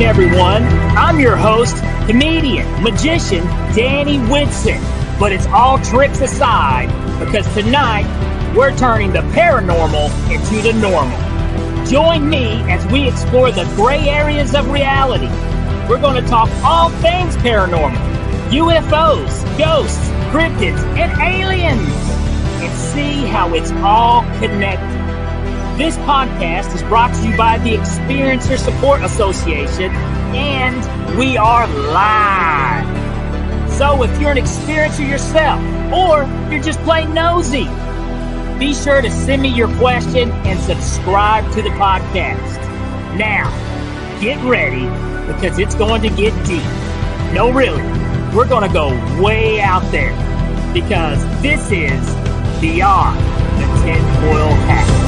everyone. I'm your host, comedian, magician, Danny Whitson. But it's all tricks aside, because tonight we're turning the paranormal into the normal. Join me as we explore the gray areas of reality. We're going to talk all things paranormal, UFOs, ghosts, cryptids, and aliens, and see how it's all connected. This podcast is brought to you by the Experiencer Support Association, and we are live. So if you're an experiencer yourself, or you're just plain nosy, be sure to send me your question and subscribe to the podcast. Now, get ready, because it's going to get deep. No, really, we're going to go way out there, because this is Beyond the Tinfoil Hat.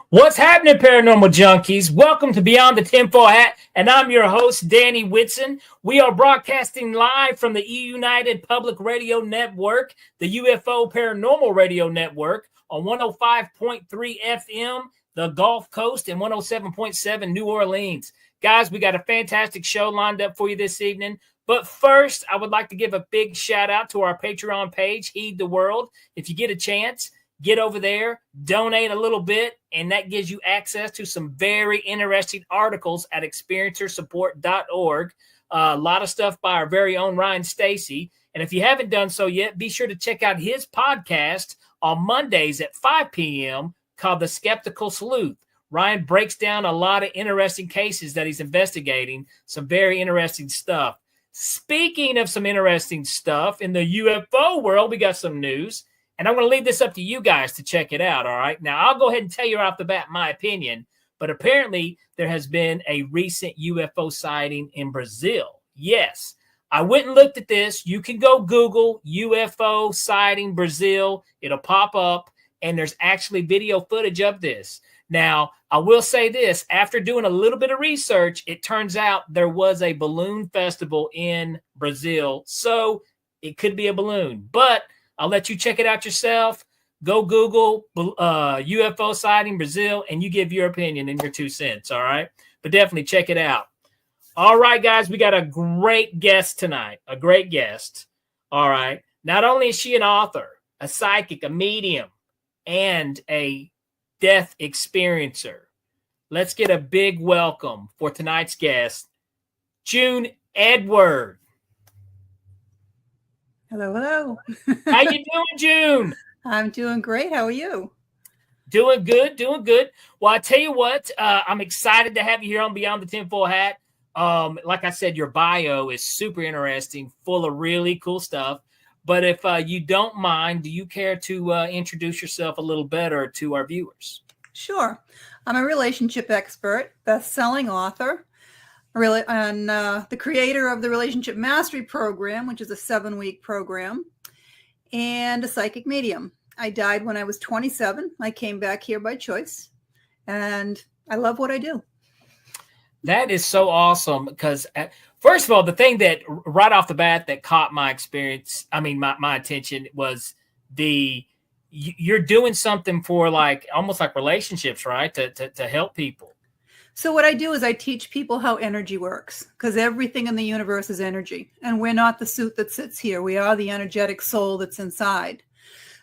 What's happening, paranormal junkies? Welcome to Beyond the Tinfoil Hat, and I'm your host, Danny Whitson. We are broadcasting live from the United Public Radio Network, the UFO Paranormal Radio Network, on 105.3 FM, the Gulf Coast, and 107.7 New Orleans. Guys, we got a fantastic show lined up for you this evening. But first, I would like to give a big shout out to our Patreon page, Heed the World. If you get a chance, get over there, donate a little bit, and that gives you access to some very interesting articles at experiencersupport.org. A lot of stuff by our very own Ryan Stacy. And if you haven't done so yet, be sure to check out his podcast on Mondays at 5 p.m. called The Skeptical Sleuth. Ryan breaks down a lot of interesting cases that he's investigating, some very interesting stuff. Speaking of some interesting stuff, in the UFO world, we got some news. And I'm going to leave this up to you guys to check it out, all right? Now, I'll go ahead and tell you off the bat my opinion, but apparently there has been a recent UFO sighting in Brazil. Yes, I went and looked at this. You can go Google UFO sighting Brazil. It'll pop up, and there's actually video footage of this. Now, I will say this. After doing a little bit of research, it turns out there was a balloon festival in Brazil, so it could be a balloon. But I'll let you check it out yourself. Go Google UFO sighting Brazil, and you give your opinion and your 2 cents, all right? But definitely check it out. All right, guys, we got a great guest tonight, a great guest, all right? Not only is she an author, a psychic, a medium, and a death experiencer. Let's get a big welcome for tonight's guest, June Edward. Hello, hello. How you doing, June? I'm doing great. How are you? Doing good, doing good. Well, I tell you what, I'm excited to have you here on Beyond the Tinfoil Hat. Like I said, your bio is super interesting, full of really cool stuff. But if you don't mind, do you care to introduce yourself a little better to our viewers? Sure. I'm a relationship expert, best-selling author, and the creator of the Relationship Mastery Program, which is a 7-week program, and a psychic medium. I died when I was 27. I came back here by choice, and I love what I do. That is so awesome, because first of all, the thing that right off the bat that caught my experience, my attention was you're doing something for almost like relationships, right? To help people. So what I do is I teach people how energy works, because everything in the universe is energy. And we're not the suit that sits here. We are the energetic soul that's inside.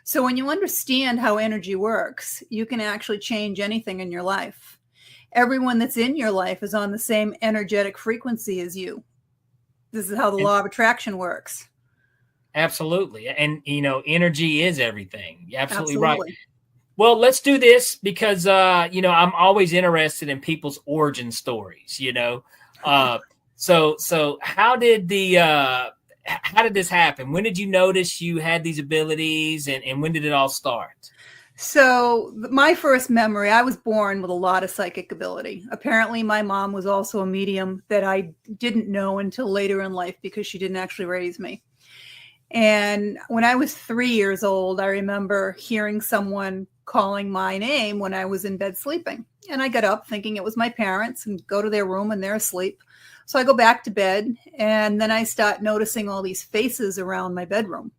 So when you understand how energy works, you can actually change anything in your life. Everyone that's in your life is on the same energetic frequency as you. This is how the law of attraction works. Absolutely. And, energy is everything. You're absolutely right. Well, let's do this because, I'm always interested in people's origin stories, So how did this happen? When did you notice you had these abilities, and when did it all start? So my first memory, I was born with a lot of psychic ability. Apparently, my mom was also a medium that I didn't know until later in life because she didn't actually raise me. And when I was 3 years old, I remember hearing someone calling my name when I was in bed sleeping. And I got up thinking it was my parents and go to their room and they're asleep. So I go back to bed and then I start noticing all these faces around my bedroom.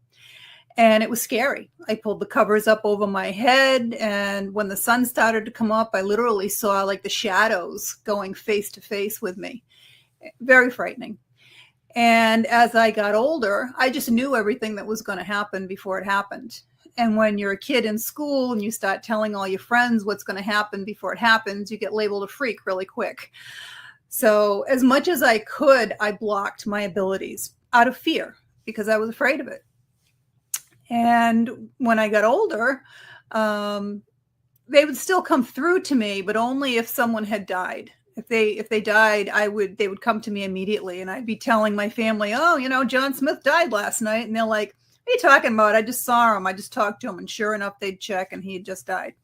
And it was scary. I pulled the covers up over my head. And when the sun started to come up, I literally saw like the shadows going face to face with me. Very frightening. And as I got older, I just knew everything that was going to happen before it happened. And when you're a kid in school and you start telling all your friends what's going to happen before it happens, you get labeled a freak really quick. So as much as I could, I blocked my abilities out of fear because I was afraid of it. And when I got older, they would still come through to me, but only if someone had died. If they died, they would come to me immediately, and I'd be telling my family, oh, John Smith died last night. And they're like, what are you talking about? I just saw him. I just talked to him. And sure enough, they'd check and he had just died.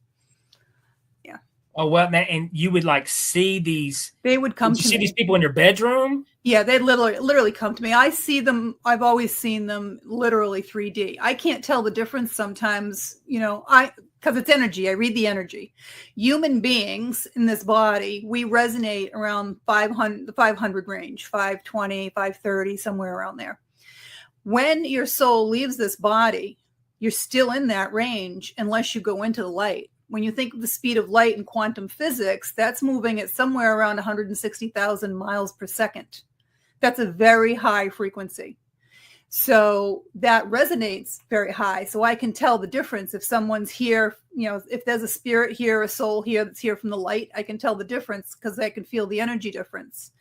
Yeah. Oh, well, and you would like see these. They would come to me. See these people in your bedroom? Yeah, they'd literally come to me. I see them. I've always seen them literally 3D. I can't tell the difference sometimes, because it's energy. I read the energy. Human beings in this body, we resonate around the 500 range, 520, 530, somewhere around there. When your soul leaves this body, you're still in that range unless you go into the light. When you think of the speed of light in quantum physics, that's moving at somewhere around 160,000 miles per second. That's a very high frequency. So that resonates very high. So I can tell the difference if someone's here, if there's a spirit here, a soul here that's here from the light, I can tell the difference because I can feel the energy difference.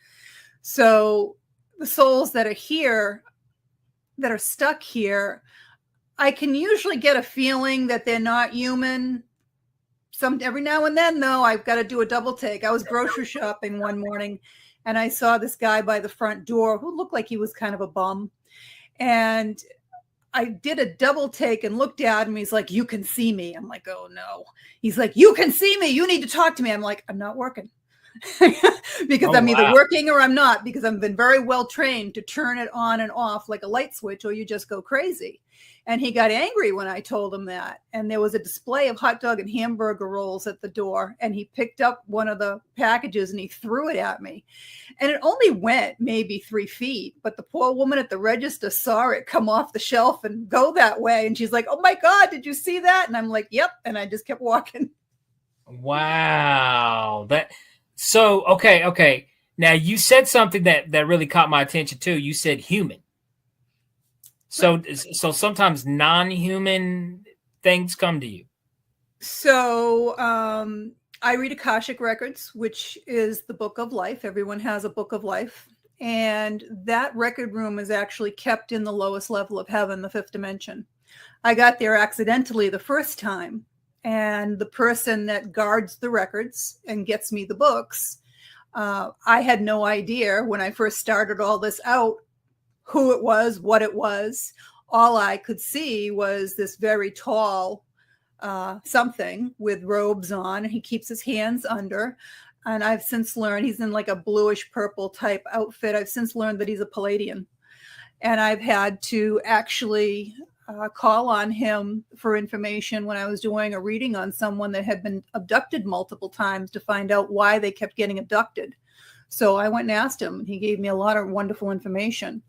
So the souls that are here, that are stuck here, I can usually get a feeling that they're not human. Every now and then, though, I've got to do a double take. I was grocery shopping one morning and I saw this guy by the front door who looked like he was kind of a bum. And I did a double take and looked at him. He's like, you can see me. I'm like, oh no. He's like, you can see me. You need to talk to me. I'm like, I'm not working. Because I'm either working or I'm not, because I've been very well trained to turn it on and off like a light switch or you just go crazy. And he got angry when I told him that. And there was a display of hot dog and hamburger rolls at the door. And he picked up one of the packages and he threw it at me. And it only went maybe 3 feet. But the poor woman at the register saw it come off the shelf and go that way. And she's like, oh my God, did you see that? And I'm like, yep. And I just kept walking. Wow. So, okay. Now you said something that really caught my attention too. You said human. So sometimes non-human things come to you. So I read Akashic Records, which is the book of life. Everyone has a book of life. And that record room is actually kept in the lowest level of heaven, the 5th dimension. I got there accidentally the first time. And the person that guards the records and gets me the books, I had no idea when I first started all this out who it was, what it was. All I could see was this very tall something with robes on, and he keeps his hands under. And I've since learned he's in like a bluish purple type outfit. I've since learned that he's a Palladian. And I've had to actually call on him for information when I was doing a reading on someone that had been abducted multiple times to find out why they kept getting abducted. So I went and asked him, and he gave me a lot of wonderful information.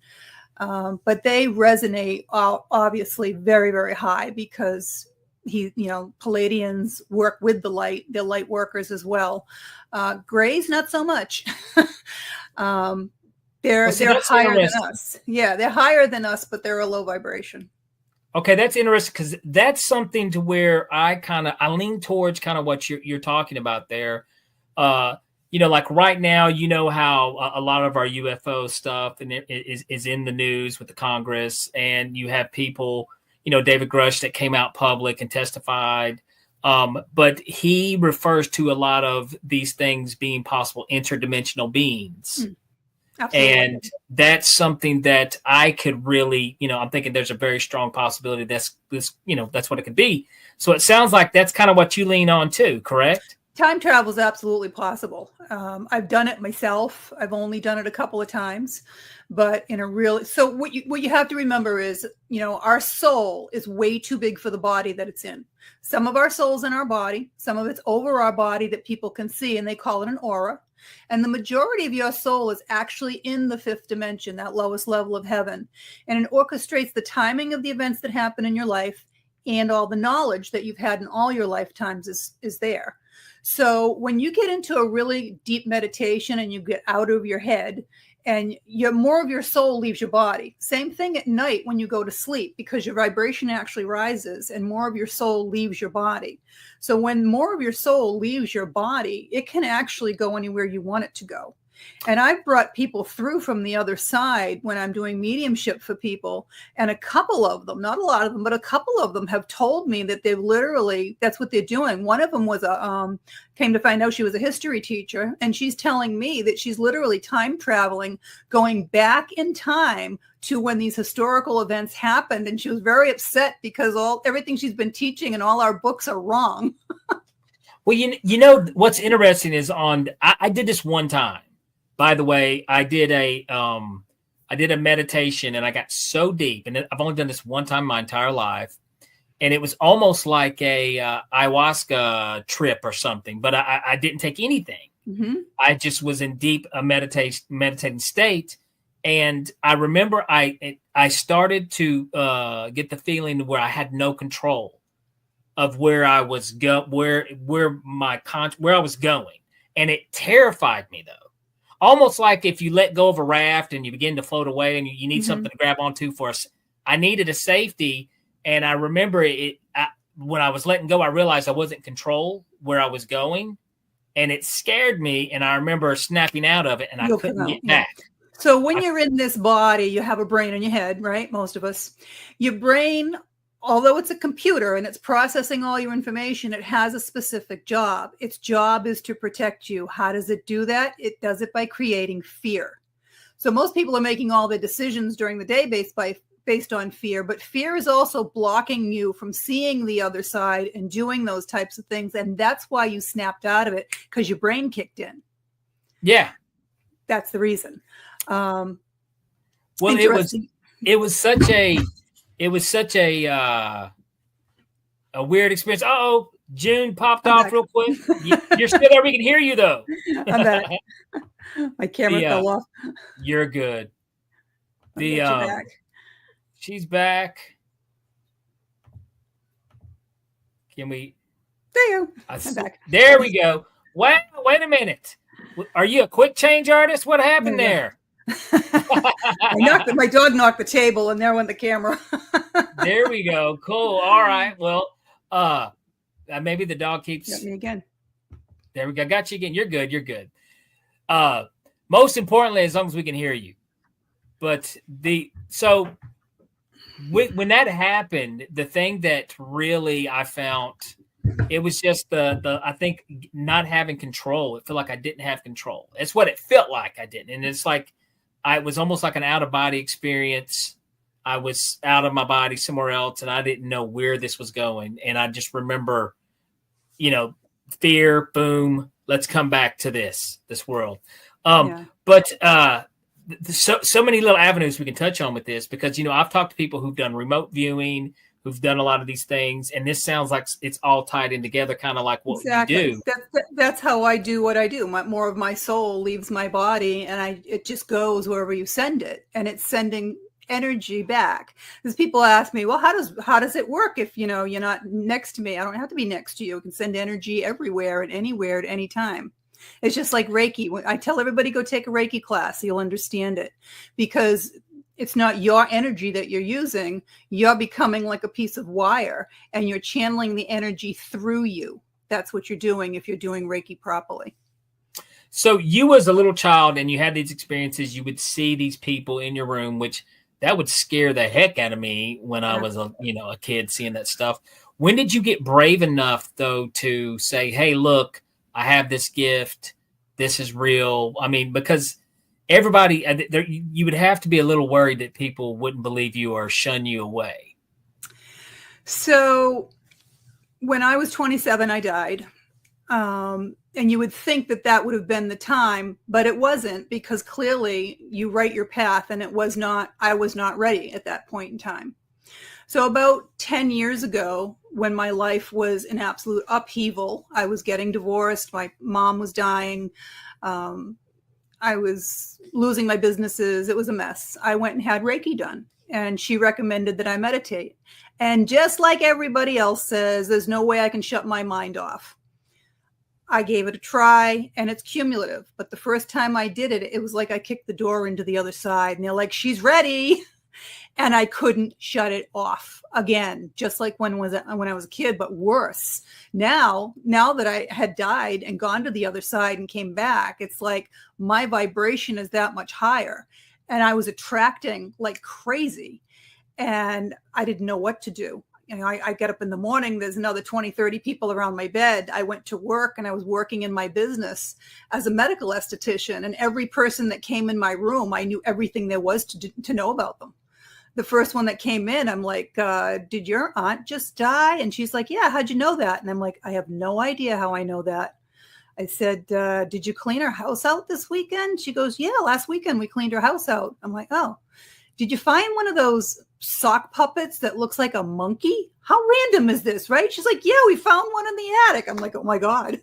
But they resonate obviously very, very high because Palladians work with the light. They're light workers as well. Grays, not so much. They're higher than us. Yeah, they're higher than us, but they're a low vibration. Okay, that's interesting because that's something to where I lean towards kind of what you're talking about there. Like right now, how a lot of our UFO stuff and it is in the news with the Congress, and you have people, David Grush that came out public and testified. But he refers to a lot of these things being possible interdimensional beings. Absolutely. And that's something that I could really, I'm thinking there's a very strong possibility that's what it could be. So it sounds like that's kind of what you lean on too, correct? Time travel is absolutely possible. I've done it myself. I've only done it a couple of times, but so what you have to remember is, our soul is way too big for the body that it's in. Some of our soul's in our body, some of it's over our body that people can see, and they call it an aura. And the majority of your soul is actually in the fifth dimension, that lowest level of heaven. And it orchestrates the timing of the events that happen in your life, and all the knowledge that you've had in all your lifetimes is there. So when you get into a really deep meditation and you get out of your head, and more of your soul leaves your body. Same thing at night when you go to sleep, because your vibration actually rises and more of your soul leaves your body. So when more of your soul leaves your body, it can actually go anywhere you want it to go. And I've brought people through from the other side when I'm doing mediumship for people. And a couple of them, not a lot of them, but a couple of them have told me that that's what they're doing. One of them was came to find out she was a history teacher. And she's telling me that she's literally time traveling, going back in time to when these historical events happened. And she was very upset because everything she's been teaching and all our books are wrong. Well, what's interesting is I did this one time. By the way, I did a meditation, and I got so deep, and I've only done this one time my entire life, and it was almost like a ayahuasca trip or something. But I didn't take anything. Mm-hmm. I just was in deep meditating state, and I remember I started to get the feeling where I had no control of where I was where I was going, and it terrified me though. Almost like if you let go of a raft and you begin to float away and you need something to grab onto for us. I needed a safety. And I remember when I was letting go, I realized I wasn't in control where I was going. And it scared me. And I remember snapping out of it, and I couldn't get back. So when you're in this body, you have a brain in your head, right? Most of us. Your brain, although it's a computer and it's processing all your information, it has a specific job. Its job is to protect you. How does it do that? It does it by creating fear. So most people are making all their decisions during the day based on fear, but fear is also blocking you from seeing the other side and doing those types of things. And that's why you snapped out of it, because your brain kicked in. Yeah. That's the reason. Well, it was such a weird experience. Uh-oh, June popped off real quick. You're still there. We can hear you, though. I'm back. My camera fell off. You're good. Back. She's back. Can we? There you go. I'm back. There we go. Wait a minute. Are you a quick change artist? What happened there? My dog knocked the table, and there went the camera. There we go. Cool. All right. Well, maybe the dog keeps. Got me again. There we go. Got you again. You're good. You're good. Most importantly, as long as we can hear you. But when that happened, the thing that really I found, it was just I think not having control. It felt like I didn't have control. It's what it felt like I didn't. And it's like, it was almost like an out of body experience. I was out of my body somewhere else, and I didn't know where this was going. And I just remember, fear, boom, let's come back to this world. But so many little avenues we can touch on with this, because, I've talked to people who've done remote viewing, who've done a lot of these things, and this sounds like it's all tied in together, kind of like what you do. That's how I do what I do. More of my soul leaves my body, and it just goes wherever you send it, and it's sending energy back. Because people ask me, well, how does it work if you're not next to me? I don't have to be next to you. I can send energy everywhere and anywhere at any time. It's just like Reiki. I tell everybody, go take a Reiki class, so you'll understand it, because it's not your energy that you're using. You're becoming like a piece of wire, and you're channeling the energy through you. That's what you're doing if you're doing Reiki properly. So you, as a little child, and you had these experiences, you would see these people in your room, which that would scare the heck out of me when I was a kid, seeing that stuff. When did you get brave enough, though, to say, hey, look, I have this gift. This is real. I mean, because everybody, you would have to be a little worried that people wouldn't believe you or shun you away. So when I was 27, I died. And you would think that that would have been the time, but it wasn't, because clearly you write your path, and I was not ready at that point in time. So about 10 years ago, when my life was in absolute upheaval, I was getting divorced. My mom was dying. I was losing my businesses. It was a mess. I went and had Reiki done, and she recommended that I meditate. And just like everybody else says, there's no way I can shut my mind off. I gave it a try, and it's cumulative. But the first time I did it, it was like I kicked the door into the other side, and they're like, she's ready. And I couldn't shut it off again, just like when I was a kid, but worse. Now that I had died and gone to the other side and came back, it's like my vibration is that much higher. And I was attracting like crazy, and I didn't know what to do. I get up in the morning, there's another 20, 30 people around my bed. I went to work, and I was working in my business as a medical esthetician. And every person that came in my room, I knew everything there was to know about them. The first one that came in, I'm like, did your aunt just die? And she's like, yeah, how'd you know that? And I'm like, I have no idea how I know that. I said, did you clean her house out this weekend? She goes, yeah, last weekend we cleaned her house out. I'm like, oh, did you find one of those sock puppets that looks like a monkey? How random is this, right? She's like, yeah, we found one in the attic. I'm like, oh my God.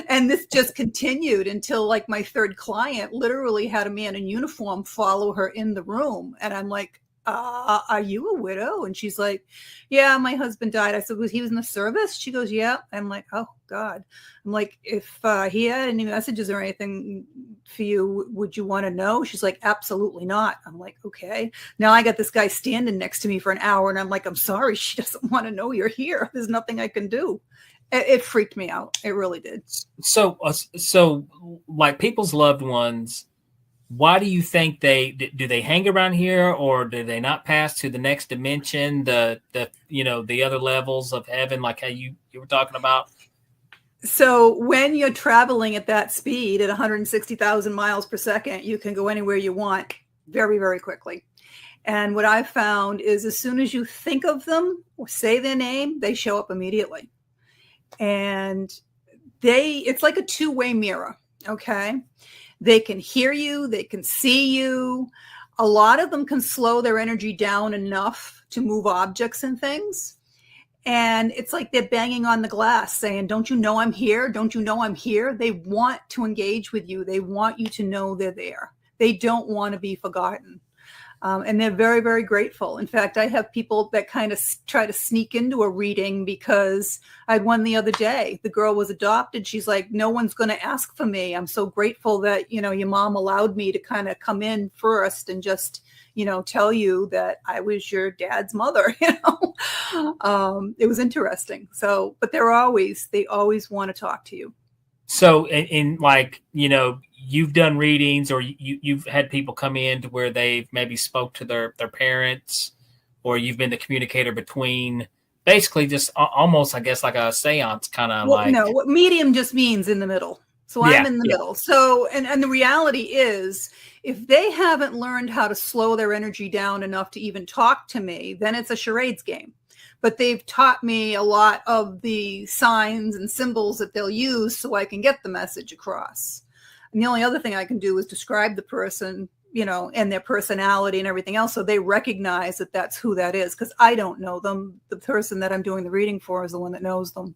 And this just continued until like my third client literally had a man in uniform follow her in the room. And I'm like, are you a widow? And she's like, yeah, my husband died. I said, he was in the service? She goes, yeah. I'm like, oh God. I'm like, if he had any messages or anything for you, would you want to know? She's like, absolutely not. I'm like, okay. Now I got this guy standing next to me for an hour, and I'm like, I'm sorry, she doesn't want to know you're here. There's nothing I can do. It freaked me out. It really did. So like people's loved ones, why do you think do they hang around here, or do they not pass to the next dimension, the other levels of heaven, like how you were talking about? So when you're traveling at that speed at 160,000 miles per second, you can go anywhere you want very, very quickly. And what I've found is as soon as you think of them or say their name, they show up immediately. And it's like a two-way mirror. Okay. They can hear you. They can see you. A lot of them can slow their energy down enough to move objects and things. And it's like they're banging on the glass saying, don't you know I'm here? Don't you know I'm here? They want to engage with you. They want you to know they're there. They don't want to be forgotten. And they're very, very grateful. In fact, I have people that kind of try to sneak into a reading, because I had one the other day. The girl was adopted. She's like, no one's going to ask for me. I'm so grateful that, your mom allowed me to kind of come in first and just, tell you that I was your dad's mother. It was interesting. So, but they always want to talk to you. So in like, you've done readings, or you've had people come in to where they've maybe spoke to their parents, or you've been the communicator between, basically just almost, I guess, like a seance kind of. Well, no, what medium just means in the middle. So I'm in the middle. So, and the reality is, if they haven't learned how to slow their energy down enough to even talk to me, then it's a charades game. But they've taught me a lot of the signs and symbols that they'll use so I can get the message across. And the only other thing I can do is describe the person, and their personality and everything else, so they recognize that that's who that is, because I don't know them. The person that I'm doing the reading for is the one that knows them.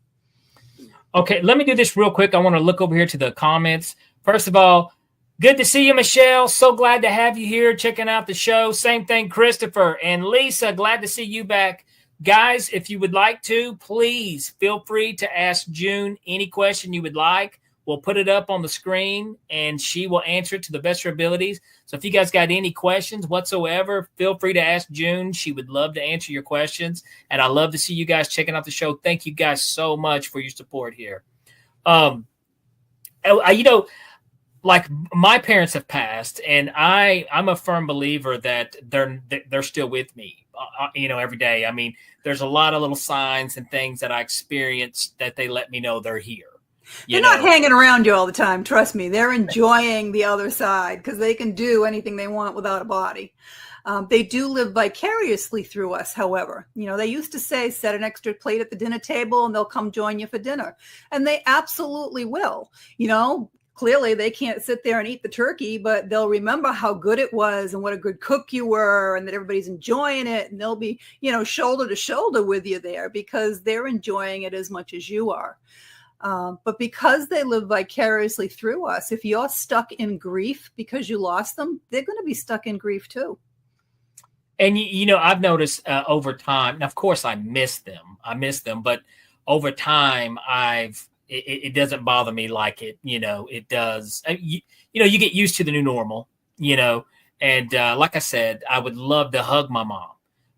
Okay, let me do this real quick. I want to look over here to the comments. First of all, good to see you, Michelle. So glad to have you here checking out the show. Same thing, Christopher and Lisa. Glad to see you back. Guys, if you would like to, please feel free to ask June any question you would like. We'll put it up on the screen, and she will answer it to the best of her abilities. So if you guys got any questions whatsoever, feel free to ask June. She would love to answer your questions, and I love to see you guys checking out the show. Thank you guys so much for your support here. Like my parents have passed, and I'm a firm believer that they're still with me, every day. I mean, there's a lot of little signs and things that I experience that they let me know they're here. They're not hanging around you all the time. Trust me. They're enjoying the other side because they can do anything they want without a body. They do live vicariously through us, however. They used to say, set an extra plate at the dinner table and they'll come join you for dinner. And they absolutely will. Clearly they can't sit there and eat the turkey, but they'll remember how good it was and what a good cook you were and that everybody's enjoying it. And they'll be, shoulder to shoulder with you there because they're enjoying it as much as you are. But because they live vicariously through us, if you're stuck in grief because you lost them, they're going to be stuck in grief too. And, I've noticed over time, now, of course, I miss them, but over time, it doesn't bother me like it does. You get used to the new normal, and like I said, I would love to hug my mom,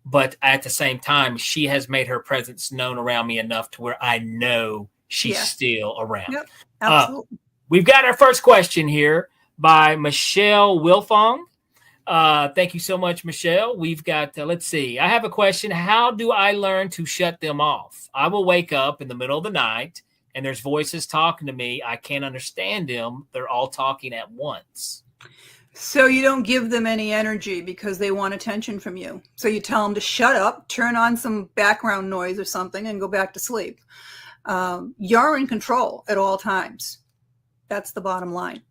but at the same time, she has made her presence known around me enough to where I know she's still around. Yep, absolutely. We've got our first question here by Michelle Wilfong. Thank you so much, Michelle. We've got, let's see. I have a question. How do I learn to shut them off? I will wake up in the middle of the night and there's voices talking to me. I can't understand them. They're all talking at once. So you don't give them any energy because they want attention from you. So you tell them to shut up, turn on some background noise or something and go back to sleep. You're in control at all times. That's the bottom line.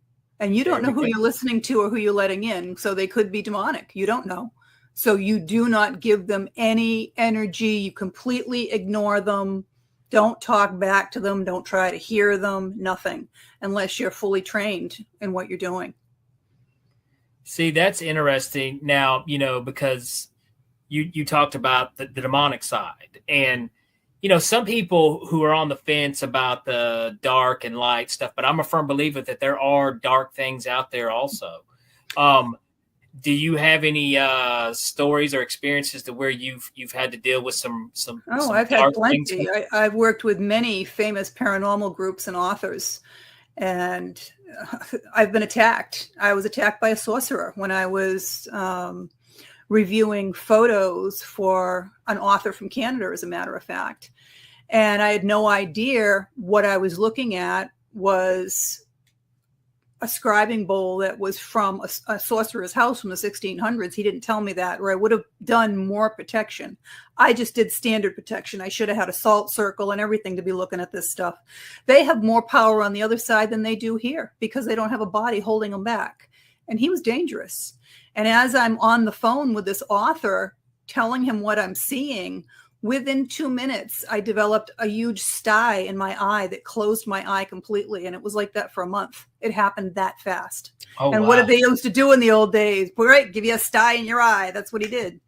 And you don't know who you're listening to or who you're letting in. So they could be demonic. You don't know. So you do not give them any energy. You completely ignore them. Don't talk back to them. Don't try to hear them. Nothing. Unless you're fully trained in what you're doing. See, that's interesting. Now, because you talked about the demonic side. And some people who are on the fence about the dark and light stuff, but I'm a firm believer that there are dark things out there also. Do you have any stories or experiences to where you've had to deal with some I've had plenty. I've worked with many famous paranormal groups and authors, and I've been attacked. I was attacked by a sorcerer when I was reviewing photos for an author from Canada, as a matter of fact. And I had no idea what I was looking at was a scribing bowl that was from a sorcerer's house from the 1600s. He didn't tell me that, or I would have done more protection. I just did standard protection. I should have had a salt circle and everything to be looking at this stuff. They have more power on the other side than they do here because they don't have a body holding them back. And he was dangerous. And as I'm on the phone with this author, telling him what I'm seeing, within 2 minutes, I developed a huge sty in my eye that closed my eye completely. And it was like that for a month. It happened that fast. Oh, and wow. What did they used to do in the old days? Great, give you a sty in your eye. That's what he did.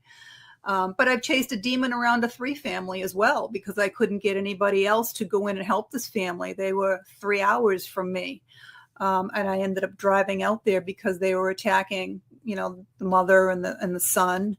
But I've chased a demon around a 3 family as well because I couldn't get anybody else to go in and help this family. They were 3 hours from me. And I ended up driving out there because they were attacking, the mother and the son.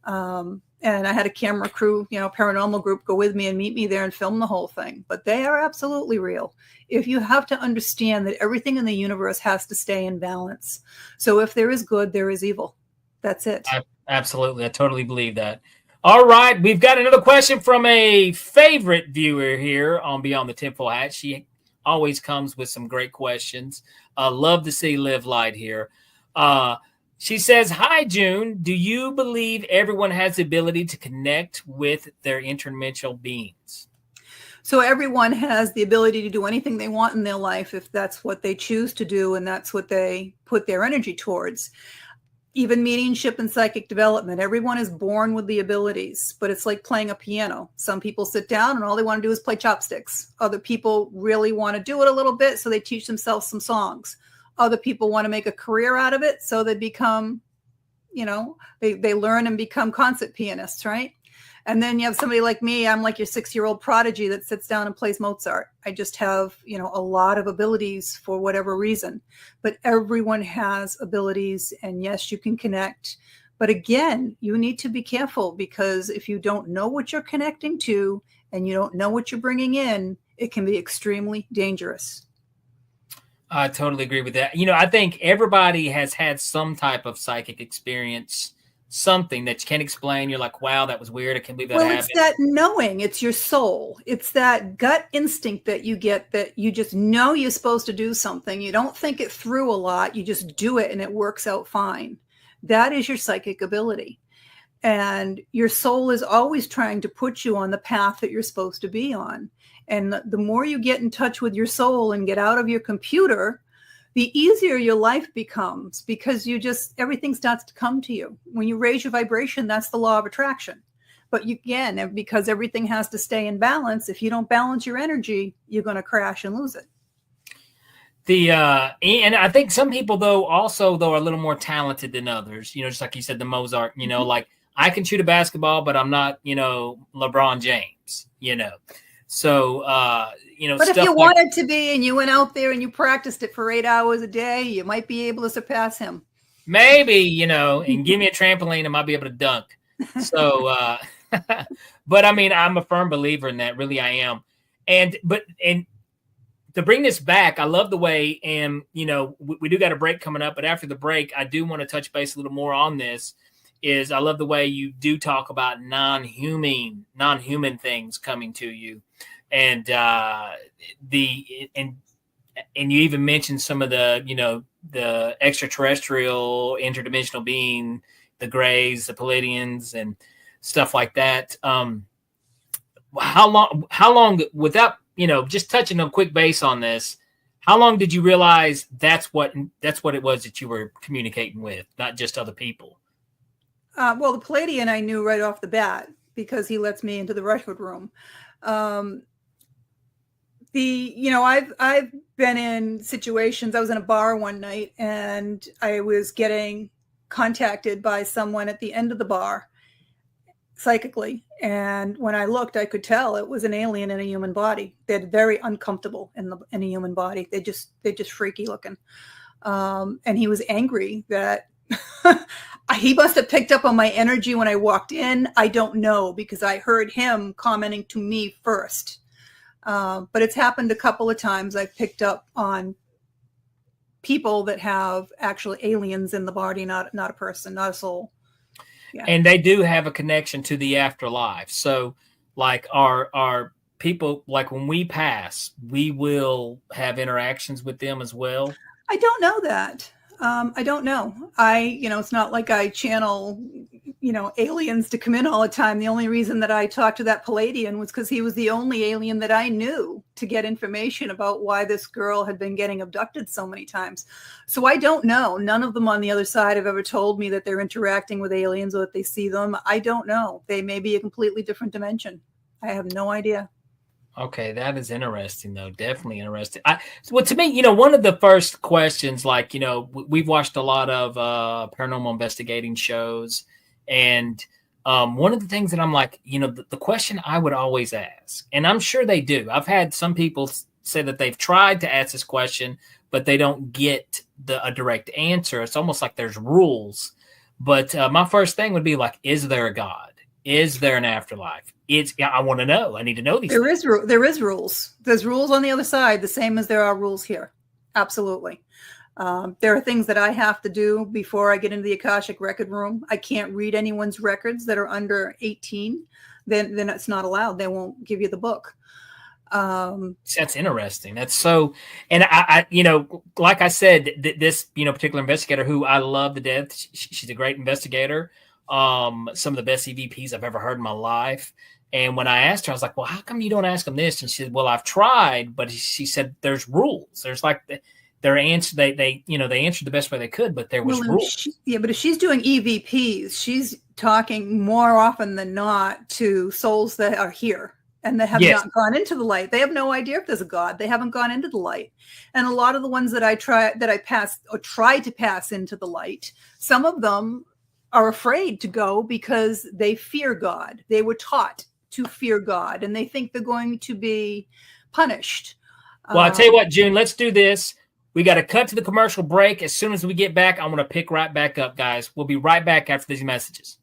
And I had a camera crew, paranormal group go with me and meet me there and film the whole thing. But they are absolutely real. If you have to understand that everything in the universe has to stay in balance. So if there is good, there is evil. That's it. Absolutely. I totally believe that. All right. We've got another question from a favorite viewer here on Beyond the Tinfoil Hat. She always comes with some great questions. Love to see Live Light here. She says, hi, June. Do you believe everyone has the ability to connect with their interdimensional beings? So everyone has the ability to do anything they want in their life if that's what they choose to do and that's what they put their energy towards. Even mediumship and psychic development, everyone is born with the abilities, but it's like playing a piano. Some people sit down and all they want to do is play chopsticks. Other people really want to do it a little bit, so they teach themselves some songs. Other people want to make a career out of it, so they become, they learn and become concert pianists, right? And then you have somebody like me. I'm like your 6-year-old prodigy that sits down and plays Mozart. I just have, a lot of abilities for whatever reason. But everyone has abilities, and yes, you can connect. But again, you need to be careful because if you don't know what you're connecting to and you don't know what you're bringing in, it can be extremely dangerous. I totally agree with that. I think everybody has had some type of psychic experience something that you can't explain. You're like, wow, that was weird. I can't believe that happened. It's that knowing. It's your soul. It's that gut instinct that you get, that you just know you're supposed to do something. You don't think it through a lot. You just do it and it works out fine. That is your psychic ability. And your soul is always trying to put you on the path that you're supposed to be on. And the more you get in touch with your soul and get out of your computer, the easier your life becomes, because everything starts to come to you. When you raise your vibration, that's the law of attraction. But because everything has to stay in balance, if you don't balance your energy, you're going to crash and lose it. And I think some people are a little more talented than others, just like you said, the Mozart, like I can shoot a basketball, but I'm not, LeBron James, So, but if you wanted to be and you went out there and you practiced it for 8 hours a day, you might be able to surpass him. Maybe, and give me a trampoline, I might be able to dunk. So, but I mean, I'm a firm believer in that. Really, I am. And to bring this back, I love the way, and, we do got a break coming up, but after the break, I do want to touch base a little more on this. I love the way you do talk about non-human things coming to you. And and you even mentioned some of the extraterrestrial, interdimensional being, the Greys, the Palladians, and stuff like that. How long without, just touching a quick base on this, how long did you realize that's what it was that you were communicating with, not just other people? Well, the Palladian I knew right off the bat, because he lets me into the record room. I've been in situations. I was in a bar one night and I was getting contacted by someone at the end of the bar psychically. And when I looked, I could tell it was an alien in a human body. They're very uncomfortable in a human body. They're just freaky looking. And he was angry that he must have picked up on my energy when I walked in. I don't know, because I heard him commenting to me first. But it's happened a couple of times. I've picked up on people that have actual aliens in the body, not a person, not a soul. Yeah. And they do have a connection to the afterlife. So like our people, like when we pass, we will have interactions with them as well. I don't know that. I don't know. It's not like I channel, aliens to come in all the time. The only reason that I talked to that Palladian was because he was the only alien that I knew to get information about why this girl had been getting abducted so many times. So I don't know. None of them on the other side have ever told me that they're interacting with aliens or that they see them. I don't know. They may be a completely different dimension. I have no idea. Okay, that is interesting, though. Definitely interesting. To me, one of the first questions, like, we've watched a lot of paranormal investigating shows, and one of the things that I'm like, the question I would always ask, and I'm sure they do. I've had some people say that they've tried to ask this question, but they don't get a direct answer. It's almost like there's rules. But my first thing would be like, is there a God? Is there an afterlife? I want to know. I need to know these things. There is rules. There's rules on the other side, the same as there are rules here. Absolutely. There are things that I have to do before I get into the Akashic record room. I can't read anyone's records that are under 18. Then it's not allowed. They won't give you the book. That's interesting. That's so, and I like I said, this, particular investigator who I love to death. She's a great investigator. Some of the best EVPs I've ever heard in my life. And when I asked her, I was like, well, how come you don't ask them this? And she said, well, I've tried, but she said, there's rules. There's like their answer. They answered the best way they could, but there was rules. But if she's doing EVPs, she's talking more often than not to souls that are here and that have not gone into the light. They have no idea if there's a God. They haven't gone into the light. And a lot of the ones that I try to pass into the light, some of them are afraid to go because they fear God. They were taught to fear God, and they think they're going to be punished. Well, I'll tell you what, June, let's do this. We got to cut to the commercial break. As soon as we get back, I'm going to pick right back up, guys. We'll be right back after these messages.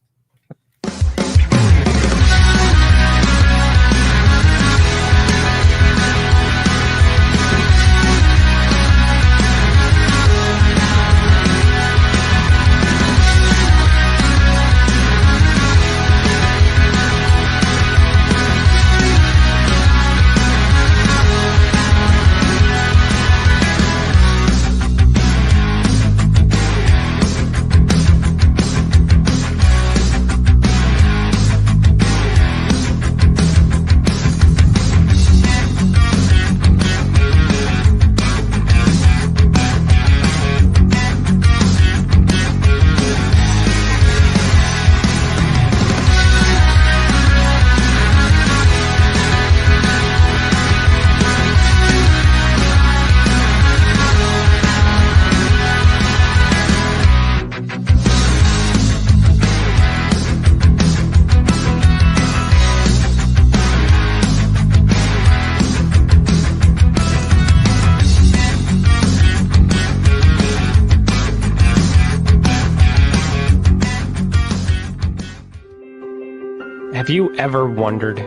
Have you ever wondered,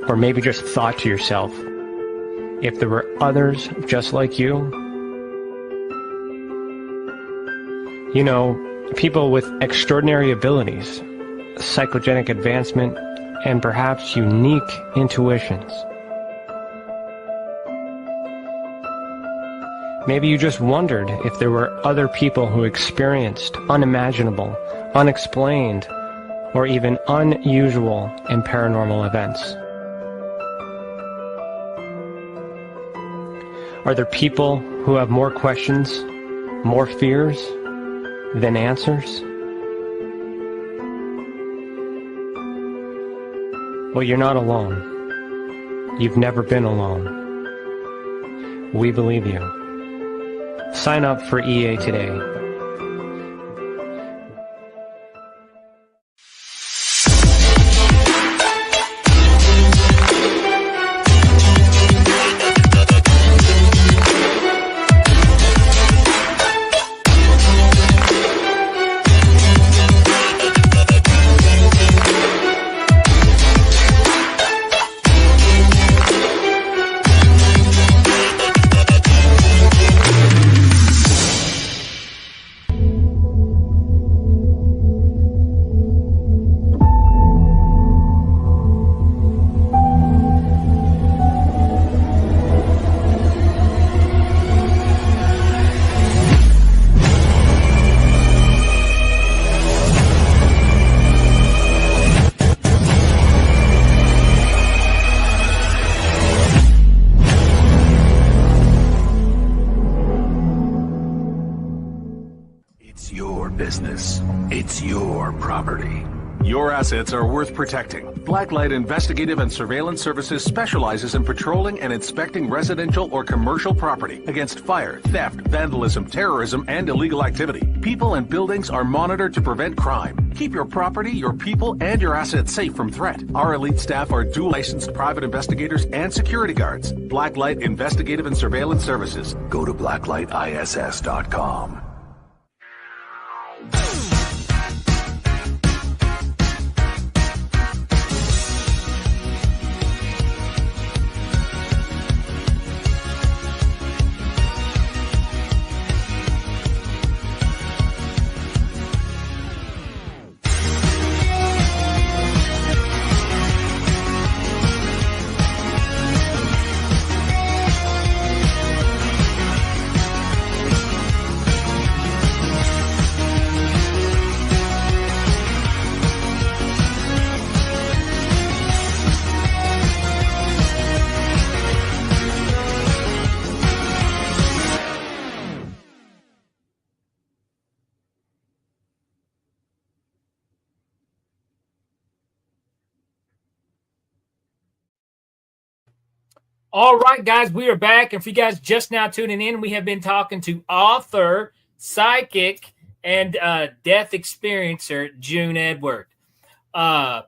or maybe just thought to yourself, if there were others just like you? You know, people with extraordinary abilities, psychogenic advancement, and perhaps unique intuitions. Maybe you just wondered if there were other people who experienced unimaginable, unexplained, or even unusual and paranormal events. Are there people who have more questions, more fears than answers? Well, you're not alone. You've never been alone. We believe you. Sign up for EA today. Assets are worth protecting. Blacklight Investigative and Surveillance Services specializes in patrolling and inspecting residential or commercial property against fire, theft, vandalism, terrorism, and illegal activity. People and buildings are monitored to prevent crime. Keep your property, your people, and your assets safe from threat. Our elite staff are dual licensed private investigators and security guards. Blacklight Investigative and Surveillance Services. Go to blacklightiss.com. All right, guys, we are back. And for you guys just now tuning in, we have been talking to author, psychic, and death experiencer June Edward. Now,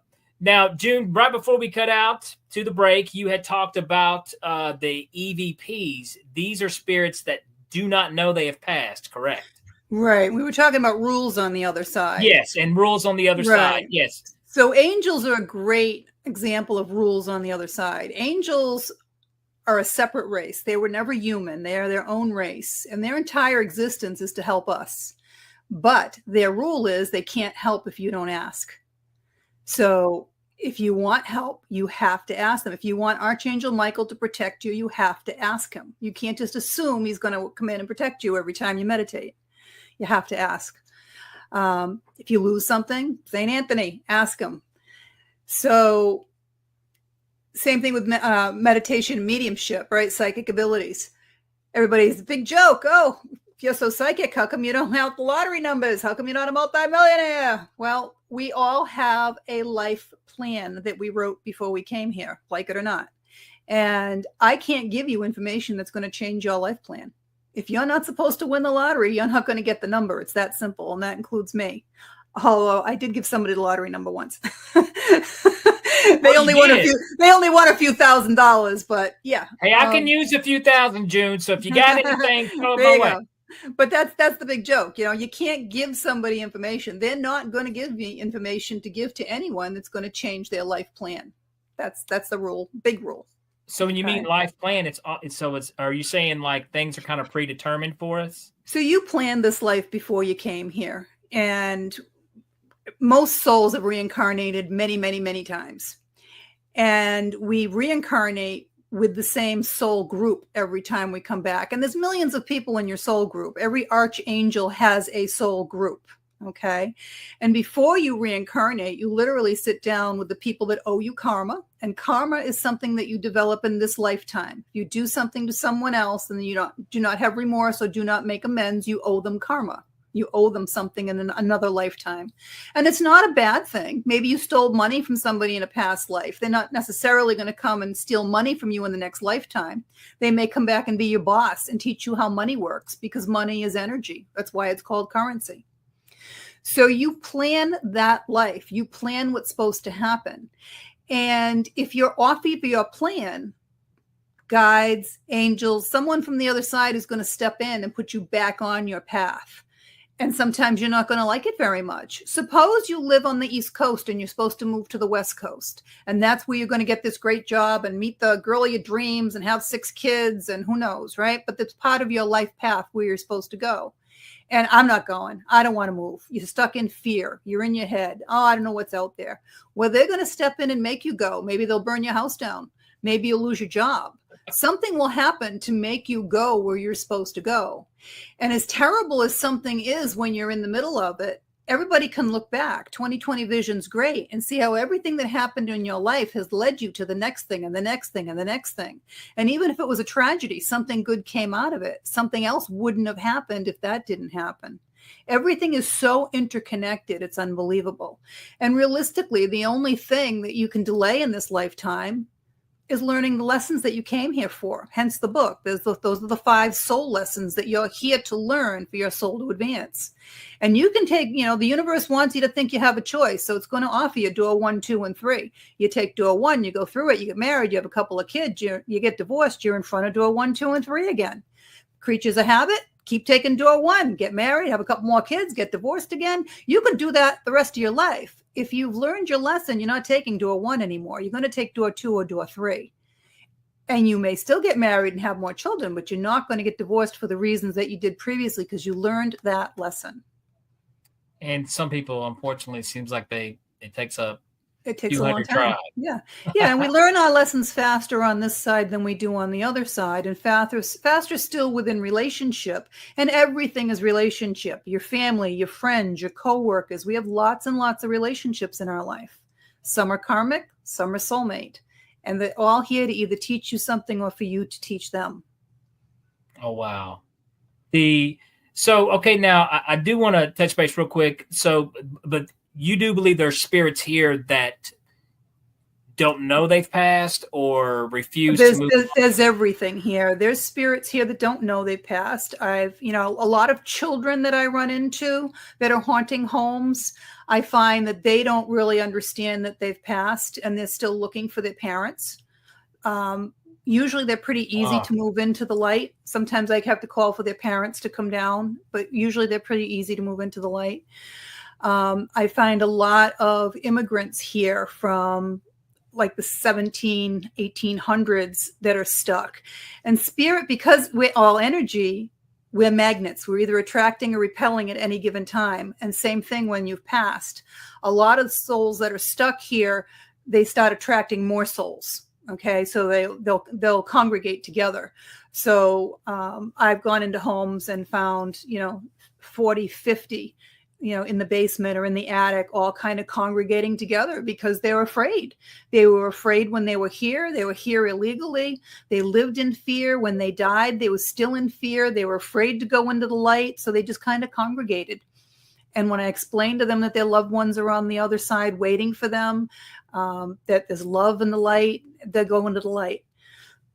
June, right before we cut out to the break, you had talked about the EVPs. These are spirits that do not know they have passed, correct? Right. We were talking about rules on the other side. Yes, and rules on the other side. Yes. So angels are a great example of rules on the other side. Angels are a separate race. They were never human. They are their own race, and their entire existence is to help us. But their rule is they can't help if you don't ask. So if you want help, you have to ask them. If you want Archangel Michael to protect you, you have to ask him. You can't just assume he's going to come in and protect you every time you meditate. You have to ask. If you lose something, St. Anthony, ask him. So same thing with meditation, mediumship, right? Psychic abilities. Everybody's big joke. Oh, if you're so psychic, how come you don't have the lottery numbers? How come you're not a multimillionaire? Well, we all have a life plan that we wrote before we came here, like it or not. And I can't give you information that's going to change your life plan. If you're not supposed to win the lottery, you're not going to get the number. It's that simple. And that includes me. Although I did give somebody the lottery number once. They only won a few $1,000s, but yeah. Hey, I can use a few thousand, June. So if you got anything, throw it my way. But that's the big joke. You can't give somebody information. They're not going to give you information to give to anyone that's going to change their life plan. That's the rule, big rule. So when you mean life plan, are you saying like things are kind of predetermined for us? So you planned this life before you came here, and most souls have reincarnated many, many, many times. And we reincarnate with the same soul group every time we come back. And there's millions of people in your soul group. Every archangel has a soul group. Okay. And before you reincarnate, you literally sit down with the people that owe you karma. And karma is something that you develop in this lifetime. You do something to someone else and you do not have remorse or do not make amends. You owe them karma. You owe them something in another lifetime. And it's not a bad thing. Maybe you stole money from somebody in a past life. They're not necessarily going to come and steal money from you in the next lifetime. They may come back and be your boss and teach you how money works, because money is energy. That's why it's called currency. So you plan that life. You plan what's supposed to happen. And if you're off of your plan, guides, angels, someone from the other side is going to step in and put you back on your path. And sometimes you're not going to like it very much. Suppose you live on the East Coast and you're supposed to move to the West Coast. And that's where you're going to get this great job and meet the girl of your dreams and have 6 kids and who knows, right? But that's part of your life path where you're supposed to go. And I'm not going. I don't want to move. You're stuck in fear. You're in your head. Oh, I don't know what's out there. Well, they're going to step in and make you go. Maybe they'll burn your house down. Maybe you'll lose your job. Something will happen to make you go where you're supposed to go. And as terrible as something is when you're in the middle of it, everybody can look back. 20/20 vision's great, and see how everything that happened in your life has led you to the next thing and the next thing and the next thing. And even if it was a tragedy, something good came out of it. Something else wouldn't have happened if that didn't happen. Everything is so interconnected. It's unbelievable. And realistically, the only thing that you can delay in this lifetime is learning the lessons that you came here for. Hence the book. Those are the 5 soul lessons that you're here to learn for your soul to advance. And you can take, the universe wants you to think you have a choice. So it's going to offer you door 1, 2, and 3. You take door 1, you go through it, you get married, you have a couple of kids, you get divorced, you're in front of door 1, 2, and 3 again. Creatures of habit, keep taking door 1, get married, have a couple more kids, get divorced again. You could do that the rest of your life. If you've learned your lesson, you're not taking door 1 anymore. You're going to take door 2 or door 3. And you may still get married and have more children, but you're not going to get divorced for the reasons that you did previously, because you learned that lesson. And some people, unfortunately, it seems like it takes a long time. Yeah. And we learn our lessons faster on this side than we do on the other side, and faster still within relationship. And everything is relationship. Your family, your friends, your coworkers. We have lots and lots of relationships in our life. Some are karmic, some are soulmate. And they're all here to either teach you something or for you to teach them. Oh, wow. Okay, now I do want to touch base real quick. But you do believe there's spirits here that don't know they've passed or refuse to move? There's everything here. There's spirits here that don't know they've passed. A lot of children that I run into that are haunting homes, I find that they don't really understand that they've passed and they're still looking for their parents. Usually they're pretty easy to move into the light. Sometimes I have to call for their parents to come down, but usually they're pretty easy to move into the light. I find a lot of immigrants here from like the 1800s that are stuck. And spirit, because we're all energy, we're magnets. We're either attracting or repelling at any given time. And same thing when you've passed. A lot of souls that are stuck here, they start attracting more souls. Okay, so they'll congregate together. So I've gone into homes and found 40, 50 in the basement or in the attic, all kind of congregating together because they're afraid. They were afraid when they were here. They were here illegally. They lived in fear. When they died, they were still in fear. They were afraid to go into the light. So they just kind of congregated. And when I explained to them that their loved ones are on the other side waiting for them, that there's love in the light, they go into the light.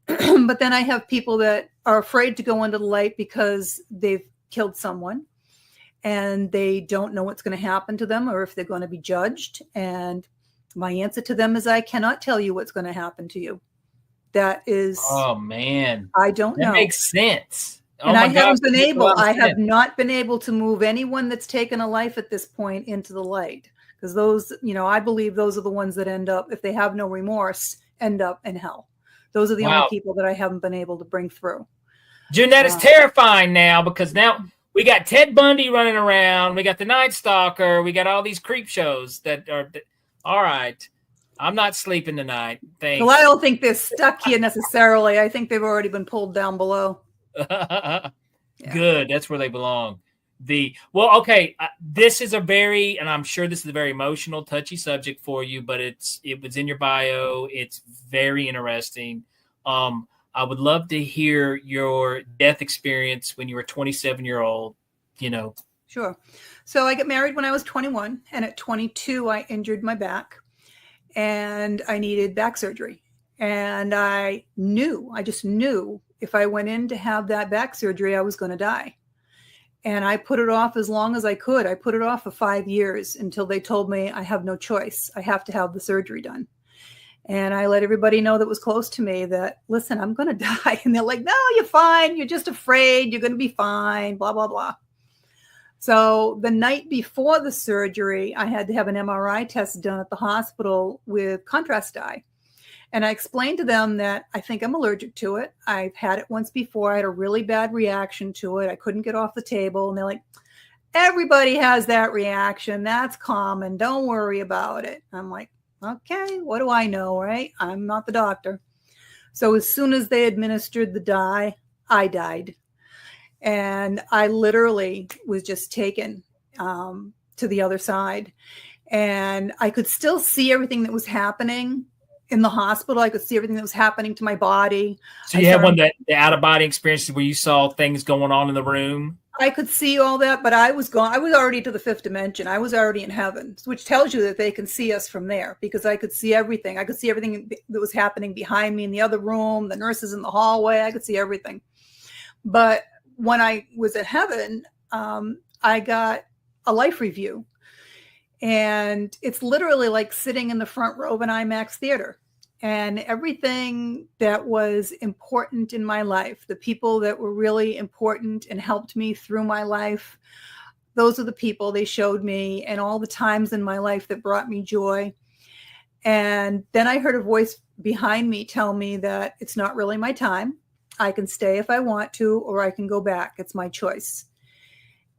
But then I have people that are afraid to go into the light because they've killed someone. And they don't know what's going to happen to them or if they're going to be judged. And my answer to them is I cannot tell you what's going to happen to you. That is... Oh, man. I don't know. That makes sense. Oh And I my gosh, haven't been that makes a lot of I have sense. not been able to move anyone that's taken a life at this point into the light. Because those, I believe those are the ones that end up, if they have no remorse, end up in hell. Those are the only Wow. people that I haven't been able to bring through. June, that is terrifying now, because now we got Ted Bundy running around. We got the Night Stalker. We got all these creep shows that are, all right. I'm not sleeping tonight. Thanks. Well, I don't think they're stuck here necessarily. I think they've already been pulled down below. Good. That's where they belong. Okay. This is and I'm sure this is a very emotional, touchy subject for you, but it was in your bio. It's very interesting. I would love to hear your death experience when you were 27-year-old, Sure. So I got married when I was 21, and at 22, I injured my back and I needed back surgery. And I just knew if I went in to have that back surgery, I was going to die. And I put it off as long as I could. I put it off for 5 years until they told me I have no choice. I have to have the surgery done. And I let everybody know that was close to me that, listen, I'm going to die. And they're like, no, you're fine. You're just afraid. You're going to be fine, blah, blah, blah. So the night before the surgery, I had to have an MRI test done at the hospital with contrast dye. And I explained to them that I think I'm allergic to it. I've had it once before. I had a really bad reaction to it. I couldn't get off the table. And they're like, everybody has that reaction. That's common. Don't worry about it. I'm like, okay, what do I know, right? I'm not the doctor. So as soon as they administered the dye, I died. And I literally was just taken to the other side. And I could still see everything that was happening in the hospital. I could see everything that was happening to my body. So you had one that the out-of-body experiences where you saw things going on in the room? I could see all that, but I was gone. I was already to the fifth dimension. I was already in heaven, which tells you that they can see us from there, because I could see everything. I could see everything that was happening behind me in the other room, the nurses in the hallway. I could see everything. But when I was at heaven, I got a life review. And it's literally like sitting in the front row of an IMAX theater. And everything that was important in my life, the people that were really important and helped me through my life, those are the people they showed me, and all the times in my life that brought me joy. And then I heard a voice behind me tell me that it's not really my time. I can stay if I want to, or I can go back. It's my choice.